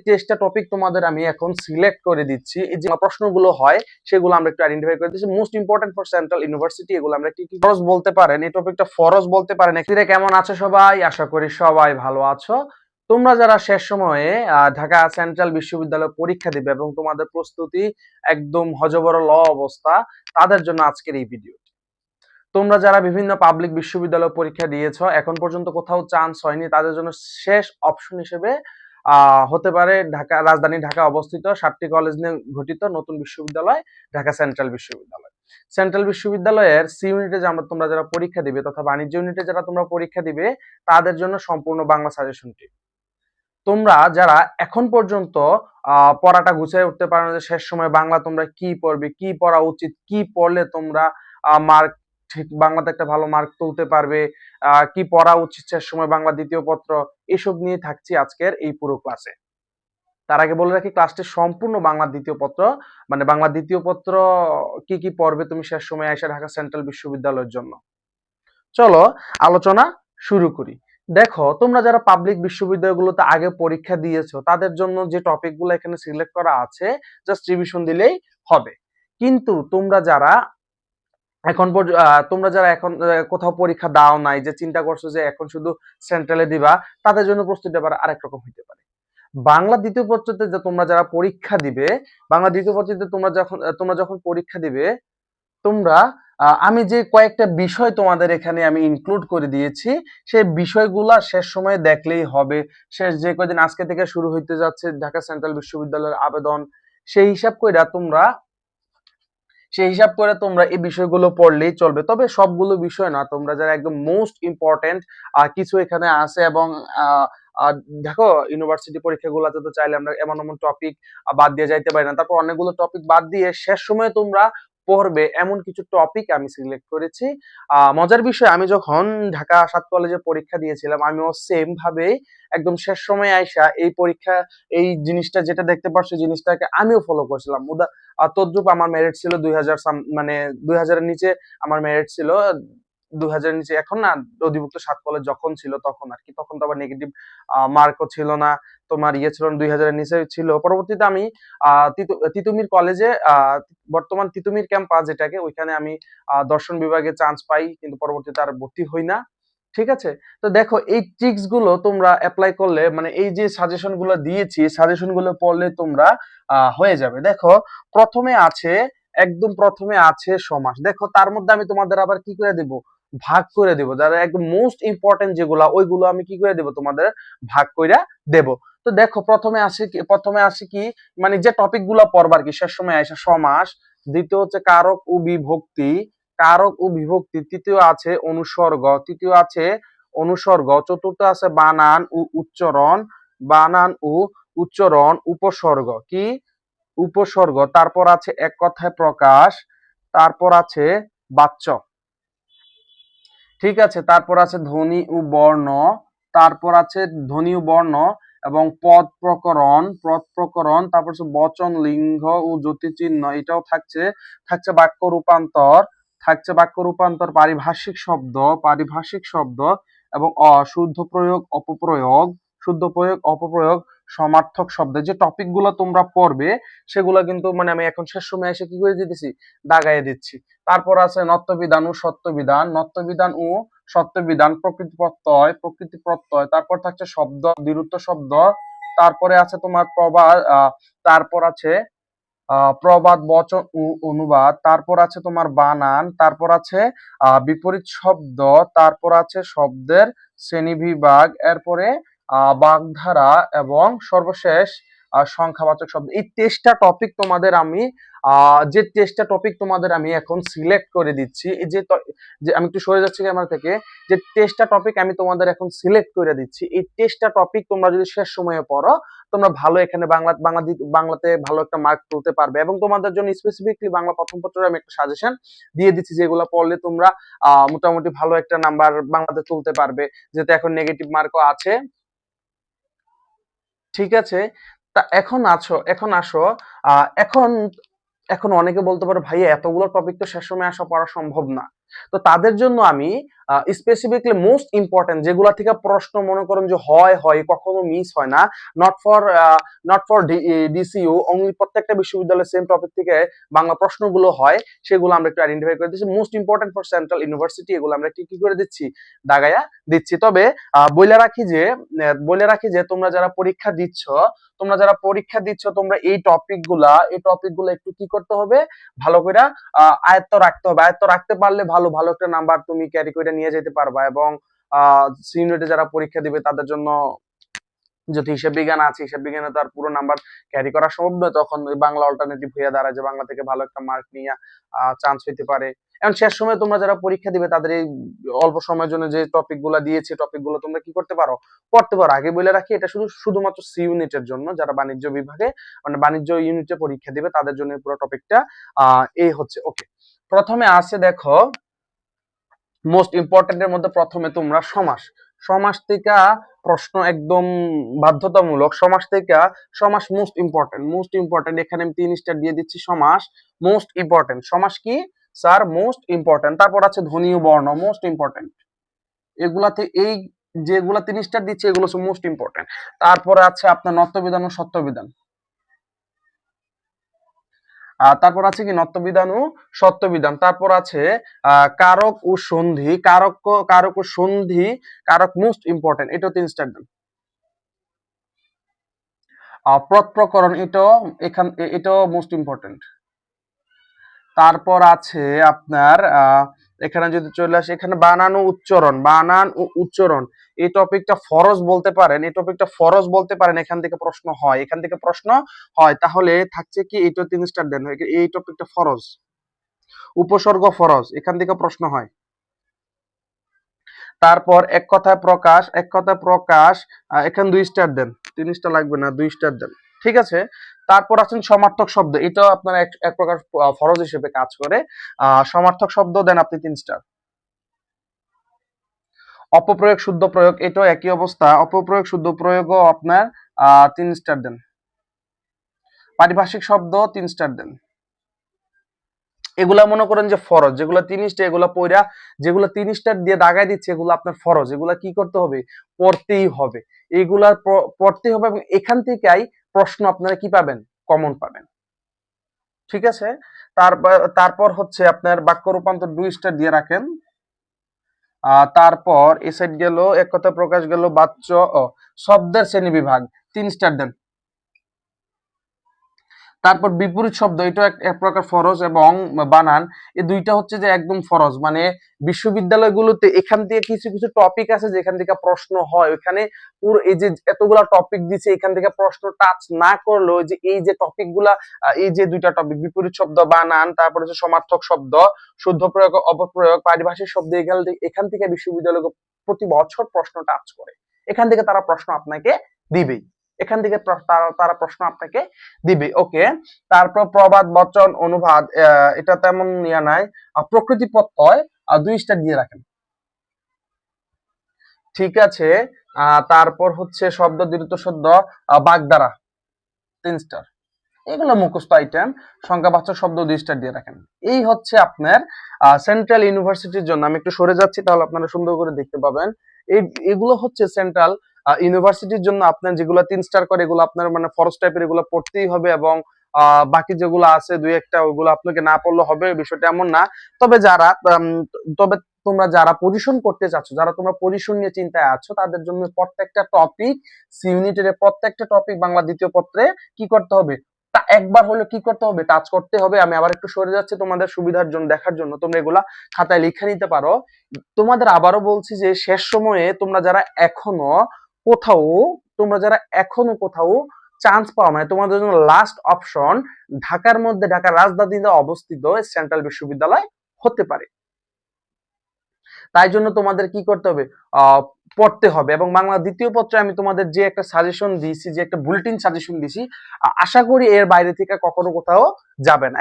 টেস্টটা টপিক তোমাদের আমি এখন সিলেক্ট করে দিচ্ছি, এই যে প্রশ্নগুলো হয় সেগুলো আমরা একটু আইডেন্টিফাই করে দিচ্ছি। Most important for central university, এগুলো আমরা কি ফরজ বলতে পারেন, এই টপিকটা ফরজ বলতে পারেন। এক্ষেত্রে কেমন আছো সবাই? আশা করি সবাই ভালো আছো। তোমরা যারা শেষ সময়ে ঢাকা সেন্ট্রাল বিশ্ববিদ্যালয় পরীক্ষা দিবে এবং তোমাদের প্রস্তুতি একদম হযবরল অবস্থা, তাদের জন্য আজকের এই ভিডিও। তোমরা যারা বিভিন্ন পাবলিক বিশ্ববিদ্যালয় পরীক্ষা দিয়েছো, এখন পর্যন্ত কোথাও চান্স হয়নি, তাদের জন্য শেষ অপশন হিসেবে হতে পারে রাজধানী ঢাকা অবস্থিত 7টি কলেজ নিয়ে গঠিত নতুন বিশ্ববিদ্যালয় ঢাকা সেন্ট্রাল বিশ্ববিদ্যালয়। সেন্ট্রাল বিশ্ববিদ্যালয়ের সি ইউনিটে তোমরা যারা পরীক্ষা দিবে তথা বাণিজ্য ইউনিটে যারা তোমরা পরীক্ষা দিবে, তাদের জন্য সম্পূর্ণ বাংলা সাজেশনটি। তোমরা যারা এখন পর্যন্ত পড়াটা গুছিয়ে উঠতে পারো না, যে শেষ সময় বাংলা তোমরা কি পড়বে, কি পড়া উচিত, কি পড়লে তোমরা মার্ক ঠিক বাংলাতে একটা ভালো মার্ক তুলতে পারবে, কি পড়া উচিত শেষ সময় বাংলা দ্বিতীয় পত্র, এসব নিয়ে থাকছি আজকের এই পুরো ক্লাসে। তার আগে বলে রাখি, ক্লাসটি সম্পূর্ণ বাংলা দ্বিতীয় পত্র, মানে বাংলা দ্বিতীয় পত্র কি কি পড়বে তুমি শেষ সময় এসে ঢাকা সেন্ট্রাল বিশ্ববিদ্যালয়ের জন্য। চলো আলোচনা শুরু করি। দেখো, তোমরা যারা পাবলিক বিশ্ববিদ্যালয়গুলোতে আগে পরীক্ষা দিয়েছো, তাদের জন্য যে টপিকগুলো এখানে সিলেক্ট করা আছে জাস্ট রিভিশন দিলেই হবে। কিন্তু তোমরা যারা এখন কোথাও পরীক্ষা দাও নাই, যে চিন্তা করছো যে এখন শুধু সেন্ট্রালে দিবা, তাদের জন্য প্রস্তুতি আবার আরেক রকম হতে পারে। বাংলা দ্বিতীয় পত্রতে যে তোমরা যারা পরীক্ষা দিবে, বাংলা দ্বিতীয় পত্রতে তোমরা যখন পরীক্ষা দিবে, তোমরা আমি যে কয়েকটা বিষয় তোমাদের এখানে আমি ইনক্লুড করে দিয়েছি, সেই বিষয়গুলা শেষ সময়ে দেখলেই হবে। শেষ যে কয়দিন আজকে থেকে শুরু হইতে যাচ্ছে ঢাকা সেন্ট্রাল বিশ্ববিদ্যালয়ের আবেদন, সেই হিসাব করে তোমরা এই বিষয়গুলো পড়লেই চলবে। তবে সবগুলো বিষয় না, তোমরা যারা একদম মোস্ট ইম্পর্টেন্ট কিছু এখানে আছে, এবং দেখো ইউনিভার্সিটি পরীক্ষাগুলোতে তো চাইলে আমরা এমন এমন টপিক বাদ দিয়ে যাইতে পারি না, তারপর অনেকগুলো টপিক বাদ দিয়ে শেষ সময়ে তোমরা পড়বে এমন কিছু টপিক আমি সিলেক্ট করেছি। মজার বিষয়, আমি যখন ঢাকা 7 কলেজে পরীক্ষা দিয়েছিলাম, আমিও সেম ভাবে একদম শেষ সময়ে আইসা এই জিনিসটা যেটা দেখতে পাচ্ছি, জিনিসটাকে আমিও ফলো করছিলাম। তদ্রুপ আমার মেরিট ছিল 2000, মানে 2000 এর নিচে আমার মেরিট ছিল, 2000 এর নিচে। এখন না, অধিভুক্ত 7 কলেজ যখন ছিল তখন আর কি, তখন তো আবার নেগেটিভ মার্কও ছিল না, তোমার ছিল না, 2000 এর নিচে ছিল। পরবর্তীতে আমি তিতুমির কলেজে, বর্তমান তিতুমির ক্যাম্পাস যেটাকে, ওইখানে আমি দর্শন বিভাগে চান্স পাই, কিন্তু পরবর্তীতে আর ভর্তি হই না। ঠিক আছে, তো দেখো এই ট্রিক্স গুলো তোমরা অ্যাপ্লাই করলে, মানে এই যে সাজেশন গুলো দিয়েছি, সাজেশন গুলো পড়লে তোমরা হয়ে যাবে। দেখো, একদম প্রথমে আছে সমাস। দেখো, তার মধ্যে আমি তোমাদের আবার কি করে দেব, ভাগ করে দেব। যারা একদম মোস্ট ইম্পর্টেন্ট যেগুলা, ওইগুলো আমি কি করে দেব, তোমাদের ভাগ করে দেব। তো দেখো, প্রথমে আসে কি, মানে যে টপিক গুলা পড়বার কি শেষ সময় আসে, সমাস। দ্বিতীয় হচ্ছে কারক ও বিভক্তি, তৃতীয় আছে অনুসর্গ, চতুর্থ আছে বানান ও উচ্চারণ, উপসর্গ, তারপর আছে এক কথায় প্রকাশ, তারপর আছে বাচ্য। ঠিক আছে, তারপর আছে ধ্বনি ও বর্ণ, এবং পদ প্রকরণ, তারপর হচ্ছে বচন, লিঙ্গ ও জ্যোতিচিহ্ন, এটাও থাকছে বাক্য রূপান্তর, পারিভাষিক শব্দ এবং শুদ্ধ প্রয়োগ অপপ্রয়োগ, সমার্থক শব্দ। যে টপিক গুলো তোমরা পড়বে, সেগুলো কিন্তু মানে আমি এখন শেষ সময় এসে কি করে দিতেছি, দাগাইয়ে দিচ্ছি। তারপর আছে নত্যবিধান ও সত্যবিধান, প্রকৃতি প্রত্যয়, তারপর থাকছে শব্দ, বিরুদ্ধ শব্দ, তারপরে আছে তোমার তারপর আছে প্রবাদ, বচন ও অনুবাদ, তারপর আছে তোমার বানান, তারপর আছে বিপরীত শব্দ, তারপর আছে শব্দের শ্রেণীবিভাগ, এরপরে বাগধারা, এবং সর্বশেষ সংখ্যাবাচক শব্দ। এই টেস্টটা টপিক তোমাদের আমি এখন সিলেক্ট করে দিচ্ছি। এই যে আমি একটু সরে যাচ্ছি ক্যামেরা থেকে, যে টেস্টটা টপিক আমি তোমাদের এখন সিলেক্ট করে দিচ্ছি, এই টেস্টটা টপিক তোমরা যদি শেষ সময়ে পড়ো, তোমরা ভালো এখানে বাংলাতে ভালো একটা মার্ক তুলতে পারবে। এবং তোমাদের জন্য স্পেসিফিকলি বাংলা প্রথম পত্রের আমি একটা সাজেশন দিয়ে দিচ্ছি, যেগুলো পড়লে তোমরা মোটামুটি ভালো একটা নাম্বার বাংলাতে তুলতে পারবে, যেহেতু এখন নেগেটিভ মার্কও আছে। ঠিক আছে, তা এখন আসো, এখন অনেকে বলতে পারো, ভাই এতগুলো টপিক তো শেষ সময় আসা পড়া সম্ভব না। তো তাদের জন্য আমি স্পেসিফিকলি মোস্ট ইম্পর্টেন্ট যেগুলা থেকে প্রশ্ন মনে করেন যে হয় কখনো মিস হয় না, নট ফর ডিসিইউ অনলি, প্রত্যেকটা বিশ্ববিদ্যালয়ের সেম টপিক থেকে বাংলা প্রশ্নগুলো হয়, সেগুলো আমরা একটু আইডেন্টিফাই করে দিচ্ছি। Most important for central university এগুলো আমরা কি করে দিচ্ছি, দাগায়া দিচ্ছি। তবে বলে রাখি যে তোমরা যারা পরীক্ষা দিচ্ছ তোমরা এই টপিকগুলা একটু কি করতে হবে, ভালো করে আয়ত্ত রাখতে হবে। আয়ত্ত রাখতে পারলে ভালো একটা নাম্বার তুমি ক্যারি করে নিয়ে যেতে পারবা। এবং সিনিয়রিটি যারা পরীক্ষা দিবে তাদের জন্য যদি হিসাব বিজ্ঞান আছে, হিসাব বিজ্ঞানে তার পুরো নাম্বার ক্যারি করা সম্ভব নয়, তখন ওই বাংলা অল্টারনেটিভ হয়ে দাঁড়ায় যে বাংলা থেকে ভালো একটা মার্ক নিয়ে চান্স হইতে পারে। এখন শেষ সময় তোমরা যারা পরীক্ষা দিবে তাদের এই অল্প সময়ের জন্য যে টপিক গুলা দিয়েছে টপিকগুলো তোমরা কি করতে পারো, পড়তে পারো। আগে বলে রাখি এটা শুধুমাত্র সি ইউনিটের জন্য, যারা বাণিজ্য বিভাগে মানে বাণিজ্য ইউনিটে পরীক্ষা দিবে তাদের জন্য পুরো টপিকটা এই হচ্ছে। ওকে, প্রথমে আছে দেখো মোস্ট ইম্পর্টেন্টের মধ্যে প্রথমে তোমরা সমাস থেকে প্রশ্ন একদম বাধ্যতামূলক। সমাস মোস্ট ইম্পর্টেন্ট এখানে আমি 3 স্টার দিয়ে দিচ্ছি। সমাস মোস্ট ইম্পর্টেন্ট। সমাস কি স্যার? Most important. তারপর আছে ধ্বনি ও বর্ণ, মোস্ট ইম্পর্টেন্ট। এগুলাতে এই যেগুলা 3 স্টার দিচ্ছে এগুলো হচ্ছে মোস্ট ইম্পর্টেন্ট। তারপরে আছে আপনার নত্যবিধান ও সত্যবিধান। তারপর আছে কি নত্যবিধান ও সত্যবিধান। তারপর আছে কারক ও সন্ধি। কারক ও সন্ধি, কারক মোস্ট ইম্পর্টেন্ট, এটাও 3 স্টার দেন। প্রকরণ এটাও মোস্ট ইম্পর্টেন্ট। তারপর আছে আপনার এখানে যদি চলে আসে, এখানে বানান ও উচ্চারণ এই টপিকটা ফরজ বলতে পারেন। এখান থেকে প্রশ্ন হয় তাহলে থাকছে কি, এটা 3 স্টার দেন। এই টপিকটা ফরজ। উপসর্গ ফরজ, এখান থেকে প্রশ্ন হয়। তারপর এক কথায় প্রকাশ এখানে 2 স্টার দেন, 3 স্টার লাগবে না, 2 স্টার দেন, ঠিক আছে। তারপর আছেন সমার্থক শব্দ, এটাও আপনার এক প্রকার ফরজ হিসেবে কাজ করে। সমার্থক শব্দ দেন আপনি 3 স্টার। অপপ্রয়োগ শুদ্ধ প্রয়োগ, এটাও একই অবস্থা। অপপ্রয়োগ শুদ্ধ প্রয়োগও আপনার 3 স্টার দেন। পারিভাষিক শব্দ 3 স্টার দেন। এগুলা মনে করেন যে ফরজ, যেগুলো 3 স্টার এগুলা পড়া, যেগুলো 3 স্টার দিয়ে দাগাই দিচ্ছে এগুলো আপনার ফরজ, এগুলা কি করতে হবে, পড়তেই হবে। এগুলা পড়তেই হবে এবং এখান থেকেই প্রশ্ন আপনারা কি পাবেন, কমন পাবেন, ঠিক আছে। তারপর হচ্ছে আপনার বাক্য রূপান্তর 2 স্টার দিয়ে রাখেন। তারপর এ সাইড গেল এক কথা প্রকাশ গেল, বাচ্য শব্দের শ্রেণী বিভাগ 3 স্টার দেন। তারপর বিপরীত শব্দ, এটা এক প্রকার ফরজ এবং বানান এই দুইটা হচ্ছে যে একদম ফরজ। মানে বিশ্ববিদ্যালয়গুলোতে এখান থেকে কিছু টপিক আছে যেখান থেকে প্রশ্ন হয়, ওখানে পুরো এই যে এতগুলা টপিক দিছে এখান থেকে প্রশ্ন টাচ না করলেও যে এই যে টপিকগুলা, এই যে দুইটা টপিক বিপরীত শব্দ, বানান, তারপর হচ্ছে সমার্থক শব্দ, শুদ্ধ প্রয়োগ, অপপ্রয়োগ, পারিভাষিক শব্দ, এখান থেকে বিশ্ববিদ্যালয় প্রতি বছর প্রশ্ন টাচ করে। এখান থেকে তারা প্রশ্ন আপনাকে দিবেই, তারা প্রশ্ন আপনাকে দিবে। ওকে, তারপর প্রবাদ, বচন, অনুবাদ এটা তেমন ইয়া নাই। প্রকৃতি প্রত্যয় 2 স্টার দিয়ে রাখেন, ঠিক আছে। তারপর হচ্ছে শব্দ, দ্রুত শব্দ, বাগধারা 3 স্টার। এগুলো মুখস্থ আইটেম। সংখ্যাবাচক শব্দ 2 স্টার দিয়ে রাখেন। এই হচ্ছে আপনার সেন্ট্রাল ইউনিভার্সিটির জন্য। আমি একটু সরে যাচ্ছি তাহলে আপনারা সুন্দর করে দেখতে পাবেন। এগুলো হচ্ছে সেন্ট্রাল ইউনিভার্সিটির জন্য আপনার যেগুলো 3 স্টার করে এগুলো আপনার মানে ফরজ টাইপের, এগুলো পড়তেই হবে। এবং বাকি যেগুলো আছে 2-1টা ওইগুলো আপনাকে না পড়লে হবে, বিষয়টা এমন না। তবে তোমরা যারা পজিশন করতে চাচ্ছ, যারা তোমরা পজিশন নিয়ে চিন্তায় আছো, তাদের জন্য প্রত্যেকটা টপিক, সি ইউনিটের প্রত্যেকটা টপিক বাংলা দ্বিতীয় পত্রে কি করতে হবে, তা একবার হলে কি করতে হবে, টাচ করতে হবে। আমি আবার একটু সরে যাচ্ছি তোমাদের সুবিধার জন্য, দেখার জন্য তোমরা এগুলা খাতায় লিখে নিতে পারো। তোমাদের আবারও বলছি যে শেষ সময়ে তোমরা যারা এখনো কোথাও চান্স পাও না, তোমাদের জন্য লাস্ট অপশন ঢাকার মধ্যে, ঢাকার রাজধানীতে অবস্থিত সেন্ট্রাল বিশ্ববিদ্যালয় হতে পারে। তাই জন্য তোমাদের কি করতে হবে, পড়তে হবে। এবং বাংলা দ্বিতীয় পত্রে আমি তোমাদের যে একটা সাজেশন দিয়েছি, যে একটা বুলেটিন সাজেশন দিয়েছি, আশা করি এর বাইরে থেকে কখনো কোথাও যাবে না।